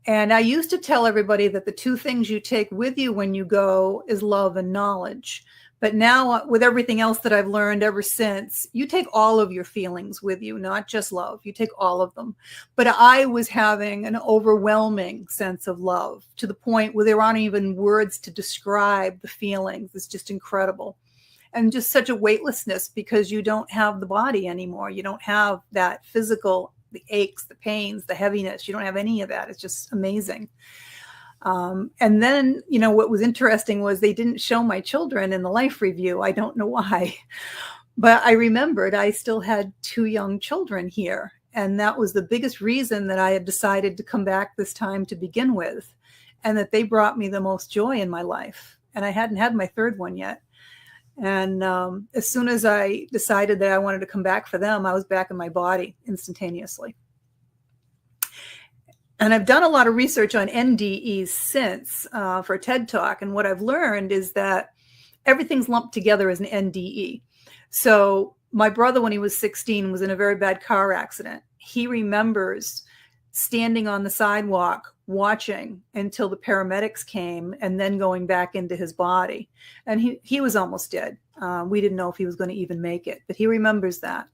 And I used to tell everybody that the two things you take with you when you go is love and knowledge. But now with everything else that I've learned ever since, you take all of your feelings with you, not just love. You take all of them. But I was having an overwhelming sense of love to the point where there aren't even words to describe the feelings. It's just incredible. And just such a weightlessness, because you don't have the body anymore. You don't have that physical, the aches, the pains, the heaviness. You don't have any of that. It's just amazing. And then, what was interesting was they didn't show my children in the life review. I don't know why, but I remembered I still had 2 young children here. And that was the biggest reason that I had decided to come back this time to begin with, and that they brought me the most joy in my life. And I hadn't had my 3rd one yet. And as soon as I decided that I wanted to come back for them, I was back in my body instantaneously. And I've done a lot of research on NDEs since for a TED Talk. And what I've learned is that everything's lumped together as an NDE. So my brother, when he was 16, was in a very bad car accident. He remembers standing on the sidewalk watching until the paramedics came, and then going back into his body. And he was almost dead. We didn't know if he was going to even make it, but he remembers that.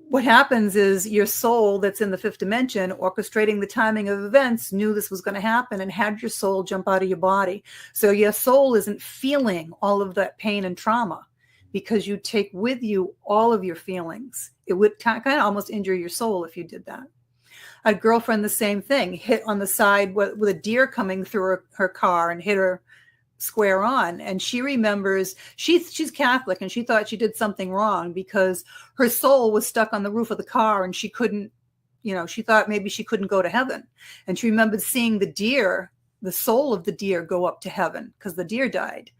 What happens is your soul that's in the 5th dimension, orchestrating the timing of events, knew this was going to happen and had your soul jump out of your body. So your soul isn't feeling all of that pain and trauma, because you take with you all of your feelings. It would kind of almost injure your soul if you did that. A girlfriend, the same thing, hit on the side with a deer coming through her car and hit her square on. And she remembers, she's Catholic, and she thought she did something wrong because her soul was stuck on the roof of the car, and she couldn't, she thought maybe she couldn't go to heaven. And she remembered seeing the deer, the soul of the deer, go up to heaven because the deer died.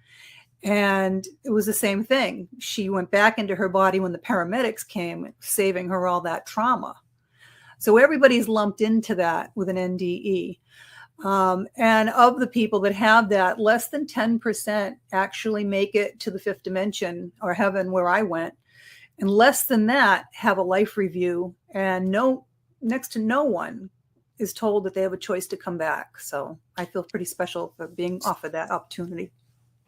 And it was the same thing. She went back into her body when the paramedics came, saving her all that trauma. So everybody's lumped into that with an NDE. And of the people that have that, less than 10% actually make it to the fifth dimension or heaven where I went. And less than that have a life review, and next to no one is told that they have a choice to come back. So I feel pretty special for being offered that opportunity.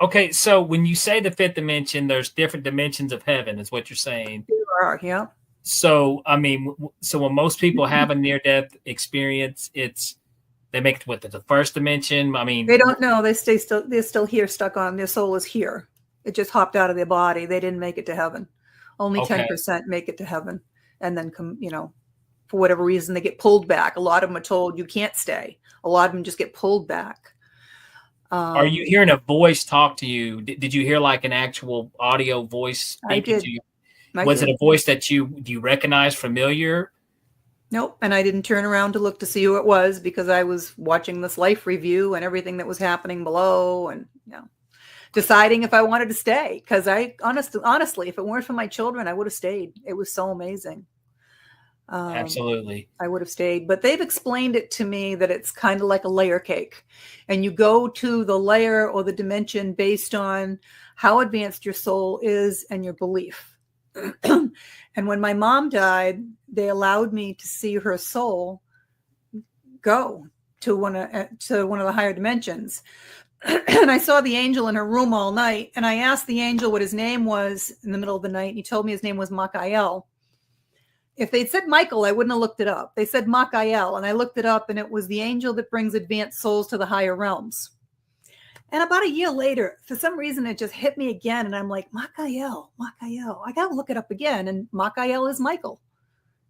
Okay, so when you say the fifth dimension, there's different dimensions of heaven, is what you're saying. There are, yeah. So, I mean, so when most people have a near-death experience, they make it with the first dimension. I mean, they don't know. They're still here, stuck on. Their soul is here. It just hopped out of their body. They didn't make it to heaven. Only 10% make it to heaven, and then come. For whatever reason, they get pulled back. A lot of them are told you can't stay. A lot of them just get pulled back. Are you hearing a voice talk to you? Did you hear like an actual audio voice speaking to you? Was it a voice that do you recognize familiar? Nope. And I didn't turn around to look to see who it was because I was watching this life review and everything that was happening below, and deciding if I wanted to stay. Because I honestly, if it weren't for my children, I would have stayed. It was so amazing. Absolutely. I would have stayed, but they've explained it to me that it's kind of like a layer cake, and you go to the layer or the dimension based on how advanced your soul is and your belief. And when my mom died, they allowed me to see her soul go to one of the higher dimensions. And I saw the angel in her room all night, and I asked the angel what his name was in the middle of the night. And he told me his name was Makael. If they'd said Michael, I wouldn't have looked it up. They said Makael, and I looked it up, and it was the angel that brings advanced souls to the higher realms. And about a year later, for some reason, it just hit me again, and I'm like, Makael. I got to look it up again, and Makael is Michael.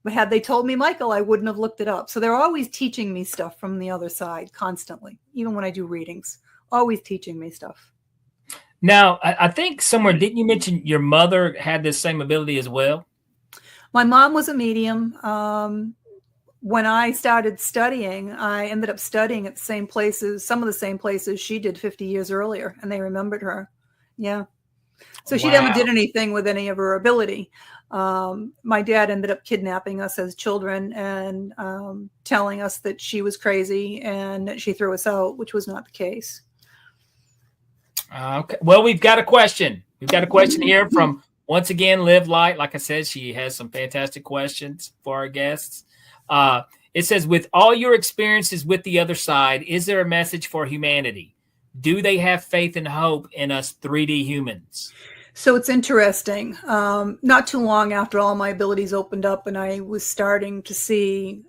But had they told me Michael, I wouldn't have looked it up. So they're always teaching me stuff from the other side constantly, even when I do readings, always teaching me stuff. Now, I think somewhere, didn't you mention your mother had this same ability as well? My mom was a medium. When I started studying, I ended up studying at the same places, some of the same places she did 50 years earlier, and they remembered her. Yeah. So she never did anything with any of her ability. My dad ended up kidnapping us as children and telling us that she was crazy and that she threw us out, which was not the case. Okay. Well, we've got a question. We've got a question here from, once again, Live Light. Like I said, she has some fantastic questions for our guests. It says, with all your experiences with the other side, is there a message for humanity? Do they have faith and hope in us 3D humans? So it's interesting. Not too long after all my abilities opened up and I was starting to see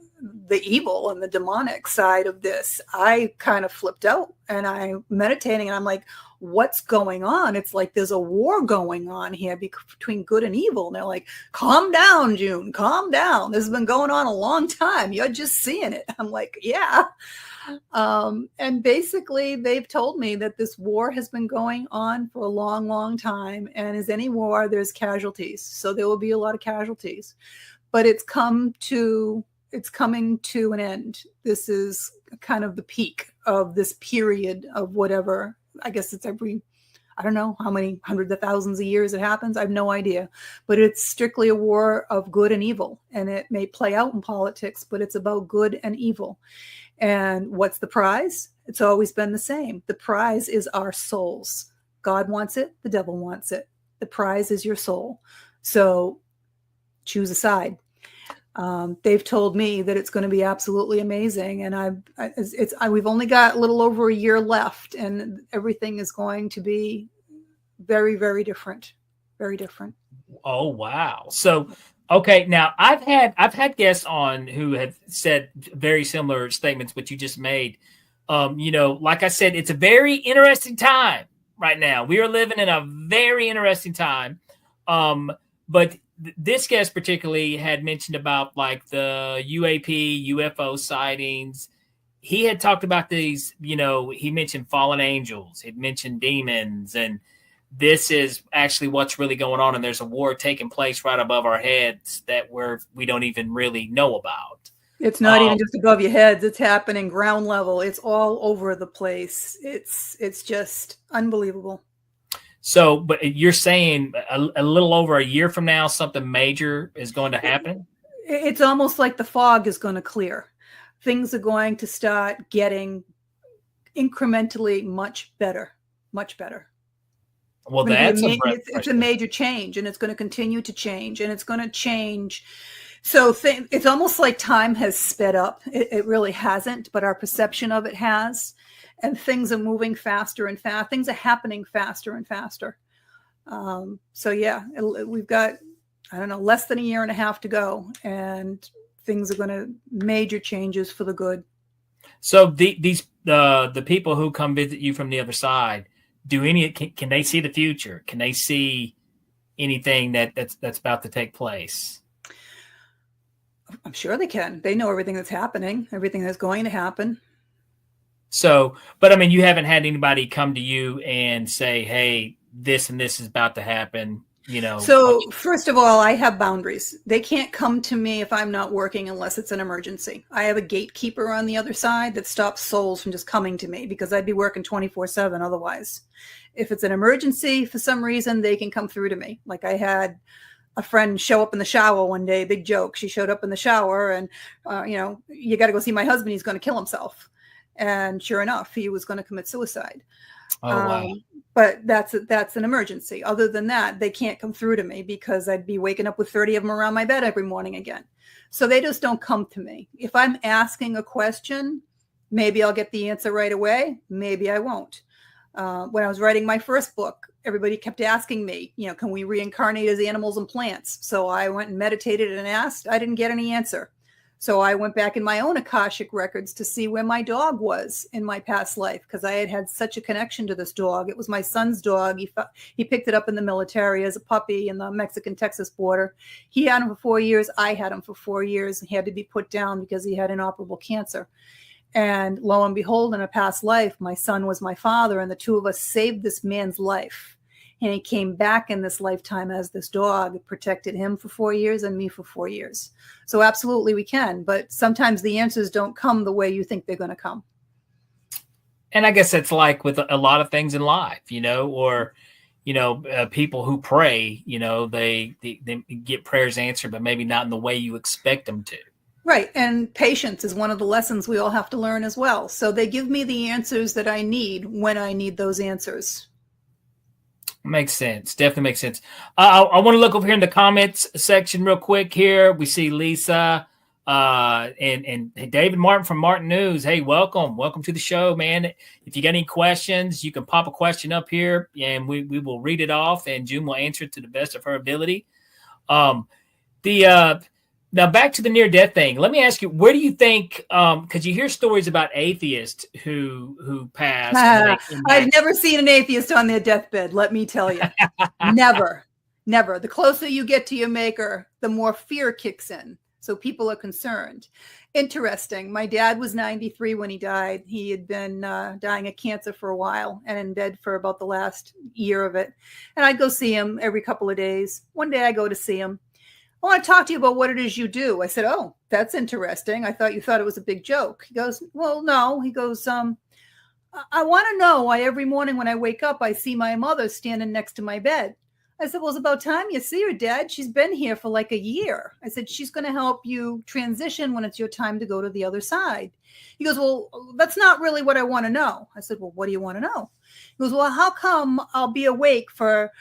the evil and the demonic side of this, I kind of flipped out, and I'm meditating and I'm like, what's going on? It's like there's a war going on here between good and evil. And they're like, calm down, June, calm down. This has been going on a long time. You're just seeing it. I'm like, yeah. And basically they've told me that this war has been going on for a long, long time. And as any war, there's casualties. So there will be a lot of casualties, but it's coming to an end. This is kind of the peak of this period of whatever. I guess it's every, I don't know how many hundreds of thousands of years it happens. I have no idea, but it's strictly a war of good and evil. And it may play out in politics, but it's about good and evil. And what's the prize? It's always been the same. The prize is our souls. God wants it. The devil wants it. The prize is your soul. So choose a side. They've told me that it's going to be absolutely amazing, and we've only got a little over a year left, and everything is going to be very, very different. Very different. Oh wow! So, okay, now I've had guests on who have said very similar statements what you just made. Like I said, it's a very interesting time right now. We are living in a very interesting time, but this guest particularly had mentioned about like the UFO sightings. He had talked about these, he mentioned fallen angels, he'd mentioned demons, and this is actually what's really going on. And there's a war taking place right above our heads that we don't even really know about. It's not even just above your heads. It's happening ground level. It's all over the place. It's just unbelievable. So, but you're saying a little over a year from now, something major is going to happen? It's almost like the fog is going to clear. Things are going to start getting incrementally much better, much better. Well, it's a major change, and it's going to continue to change, and it's going to change. So it's almost like time has sped up. It really hasn't, but our perception of it has. And things are moving faster and faster. Things are happening faster and faster. So yeah, we've got, I don't know, less than a year and a half to go, and things are going to major changes for the good. So the people who come visit you from the other side, can they see the future? Can they see anything that's about to take place? I'm sure they can. They know everything that's happening, everything that's going to happen. So, but I mean, you haven't had anybody come to you and say, hey, this and this is about to happen, you know? So first of all, I have boundaries. They can't come to me if I'm not working unless it's an emergency. I have a gatekeeper on the other side that stops souls from just coming to me, because I'd be working 24/7 otherwise. If it's an emergency for some reason, they can come through to me. Like I had a friend show up in the shower one day, big joke. She showed up in the shower and, you got to go see my husband. He's going to kill himself. And sure enough, he was going to commit suicide. Oh, wow. But that's an emergency. Other than that, they can't come through to me, because I'd be waking up with 30 of them around my bed every morning again. So they just don't come to me. If I'm asking a question, maybe I'll get the answer right away. Maybe I won't. When I was writing my first book, everybody kept asking me, can we reincarnate as animals and plants? So I went and meditated and asked. I didn't get any answer. So I went back in my own Akashic records to see where my dog was in my past life, because I had such a connection to this dog. It was my son's dog. He picked it up in the military as a puppy in the Mexican-Texas border. He had him for 4 years. I had him for 4 years. He had to be put down because he had inoperable cancer. And lo and behold, in a past life, my son was my father, and the two of us saved this man's life. And he came back in this lifetime as this dog. It protected him for 4 years and me for 4 years. So absolutely we can. But sometimes the answers don't come the way you think they're going to come. And I guess it's like with a lot of things in life, or, people who pray, they get prayers answered, but maybe not in the way you expect them to. Right. And patience is one of the lessons we all have to learn as well. So they give me the answers that I need when I need those answers. Makes sense. Definitely makes sense. I want to look over here in the comments section real quick here. We see Lisa and David Martin from Martin News. Hey, welcome. Welcome to the show, man. If you got any questions, you can pop a question up here and we will read it off, and June will answer it to the best of her ability. Now back to the near-death thing. Let me ask you, where do you think, because you hear stories about atheists who pass. I've never seen an atheist on their deathbed, let me tell you. Never. The closer you get to your maker, the more fear kicks in. So people are concerned. Interesting. My dad was 93 when he died. He had been dying of cancer for a while and in bed for about the last year of it. And I'd go see him every couple of days. One day I go to see him. I want to talk to you about what it is you do. I said, oh, that's interesting. I thought you thought it was a big joke. He goes, well, no. He goes, I want to know why every morning when I wake up, I see my mother standing next to my bed. I said, well, it's about time you see her, Dad. She's been here for like a year. I said, she's going to help you transition when it's your time to go to the other side. He goes, well, that's not really what I want to know. I said, well, what do you want to know? He goes, well, how come I'll be awake for,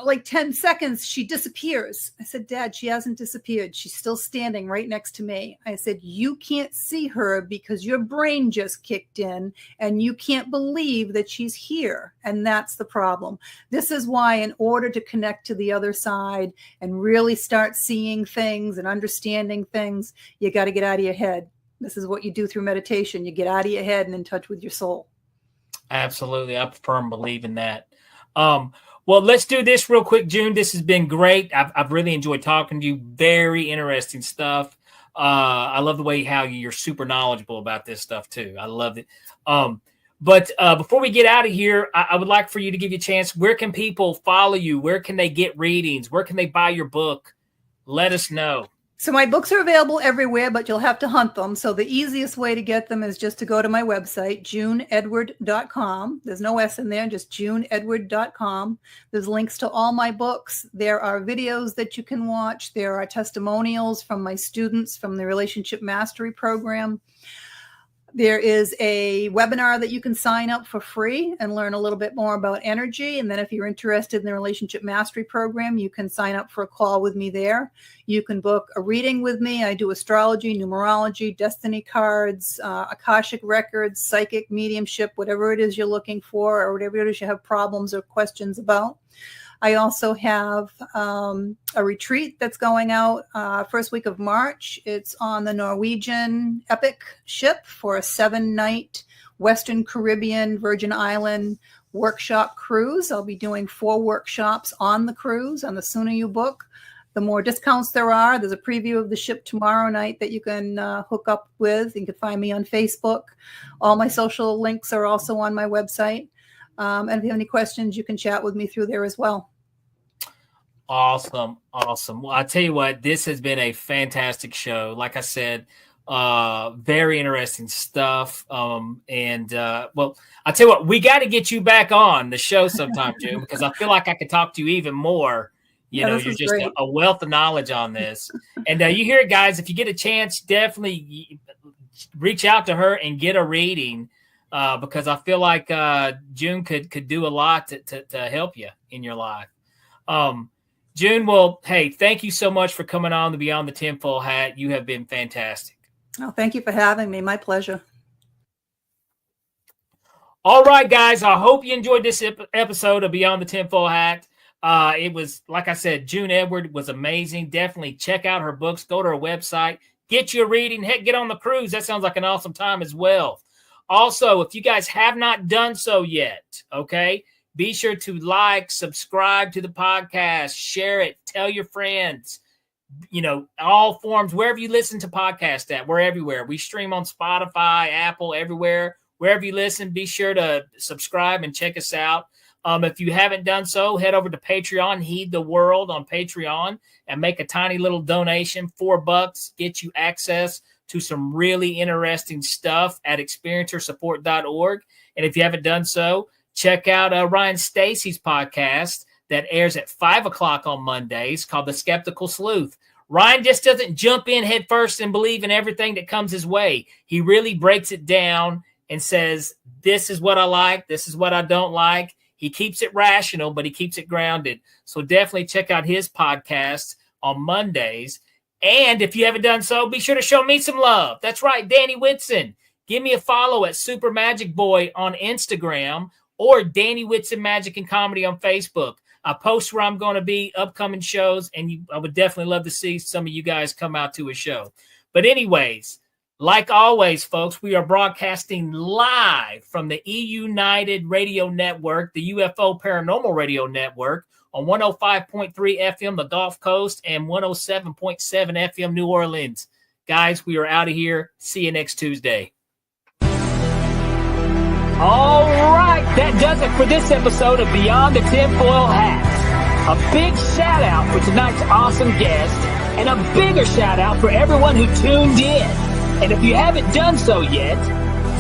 like 10 seconds, she disappears. I said, Dad, she hasn't disappeared. She's still standing right next to me. I said, you can't see her because your brain just kicked in and you can't believe that she's here. And that's the problem. This is why, in order to connect to the other side and really start seeing things and understanding things, you got to get out of your head. This is what you do through meditation. You get out of your head and in touch with your soul. Absolutely. I firmly believe in that. Well, let's do this real quick, June. This has been great. I've really enjoyed talking to you. Very interesting stuff. I love the way how you're super knowledgeable about this stuff too. I love it. But before we get out of here, I would like for you to give you a chance. Where can people follow you? Where can they get readings? Where can they buy your book? Let us know. So my books are available everywhere, but you'll have to hunt them. So the easiest way to get them is just to go to my website, juneedward.com. There's no S in there, just juneedward.com. There's links to all my books. There are videos that you can watch. There are testimonials from my students from the Relationship Mastery Program. There is a webinar that you can sign up for free and learn a little bit more about energy. And then if you're interested in the Relationship Mastery Program, you can sign up for a call with me there. You can book a reading with me. I do astrology, numerology, destiny cards, Akashic records, psychic mediumship, whatever it is you're looking for or whatever it is you have problems or questions about. I also have a retreat that's going out first week of March. It's on the Norwegian Epic ship for a 7-night Western Caribbean Virgin Island workshop cruise. I'll be doing 4 workshops on the cruise. And the sooner you book, the more discounts there are. There's a preview of the ship tomorrow night that you can hook up with. You can find me on Facebook. All my social links are also on my website. And if you have any questions, you can chat with me through there as well. Awesome. Well, I tell you what, this has been a fantastic show. Like I said, very interesting stuff. Well, I tell you what, we got to get you back on the show sometime, June, because I feel like I could talk to you even more. You're just a wealth of knowledge on this. And you hear it, guys. If you get a chance, definitely reach out to her and get a reading. Because I feel like June could do a lot to help you in your life. June, well, hey, thank you so much for coming on to Beyond the Tinfoil Hat. You have been fantastic. Oh, thank you for having me. My pleasure. All right, guys. I hope you enjoyed this episode of Beyond the Tinfoil Hat. It was, like I said, June Edward was amazing. Definitely check out her books. Go to her website. Get you a reading. Heck, get on the cruise. That sounds like an awesome time as well. Also, if you guys have not done so yet, okay, be sure to like, subscribe to the podcast, share it, tell your friends, all forms, wherever you listen to podcasts at, we're everywhere. We stream on Spotify, Apple, everywhere. Wherever you listen, be sure to subscribe and check us out. If you haven't done so, head over to Patreon, Heed the World on Patreon, and make a tiny little donation. $4 gets you access to some really interesting stuff at experiencersupport.org. And if you haven't done so, check out Ryan Stacy's podcast that airs at 5 o'clock on Mondays called The Skeptical Sleuth. Ryan just doesn't jump in head first and believe in everything that comes his way. He really breaks it down and says, this is what I like, this is what I don't like. He keeps it rational, but he keeps it grounded. So definitely check out his podcast on Mondays. And if you haven't done so, be sure to show me some love. That's right, Danny Whitson. Give me a follow at Super Magic Boy on Instagram or Danny Whitson Magic and Comedy on Facebook. I post where I'm going to be, upcoming shows, and I would definitely love to see some of you guys come out to a show. But anyways, like always, folks, we are broadcasting live from the E-United Radio Network, the UFO Paranormal Radio Network, on 105.3 FM, the Gulf Coast, and 107.7 FM, New Orleans. Guys, we are out of here. See you next Tuesday. All right, that does it for this episode of Beyond the Tinfoil Hat. A big shout out for tonight's awesome guest, and a bigger shout out for everyone who tuned in. And if you haven't done so yet,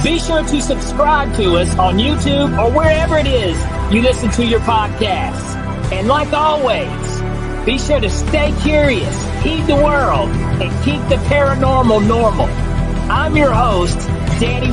be sure to subscribe to us on YouTube or wherever it is you listen to your podcasts. And like always, be sure to stay curious, heed the world, and keep the paranormal normal. I'm your host, Danny